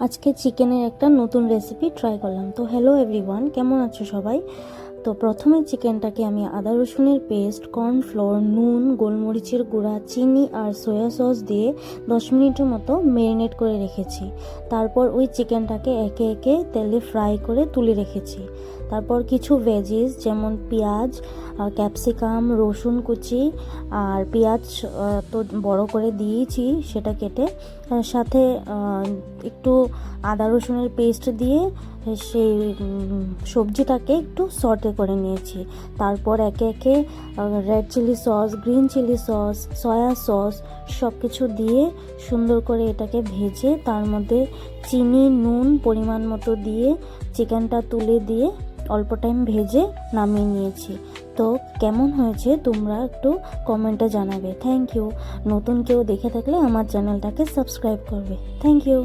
আজকে চিকেনের একটা নতুন রেসিপি ট্রাই করলাম। তো হ্যালো এভরিওয়ান, কেমন আছো সবাই? তো প্রথমে চিকেনটাকে আমি আদা রসুনের পেস্ট, কর্নফ্লোর, নুন, গোলমরিচের গুঁড়া, চিনি আর সয়া সস দিয়ে 10 মিনিটের মতো ম্যারিনেট করে রেখেছি। তারপর ওই চিকেনটাকে একে একে তেলে ফ্রাই করে তুলে রেখেছি। তারপর কিছু ভেজিস যেমন পেঁয়াজ, ক্যাপসিকাম, রসুন কুচি আর পেঁয়াজ তো বড় করে দিয়েছি সেটা কেটে, সাথে একটু আদা রসুনের পেস্ট দিয়ে সেই সবজিটাকে একটু সটে করে নিয়েছি। তারপর একে একে red chilli sauce, green chilli sauce, soya sauce সব কিছু দিয়ে সুন্দর করে এটাকে ভেজে তার মধ্যে চিনি, নুন পরিমাণ মতো দিয়ে চিকেনটা তুলে দিয়ে অল্প টাইম ভেজে নামিয়ে নিয়েছি। তো কেমন হয়েছে তোমরা একটু কমেন্টে জানাবে। Thank you. নতুন কেউ দেখে থাকলে আমার চ্যানেলটাকে সাবস্ক্রাইব করবে। Thank you.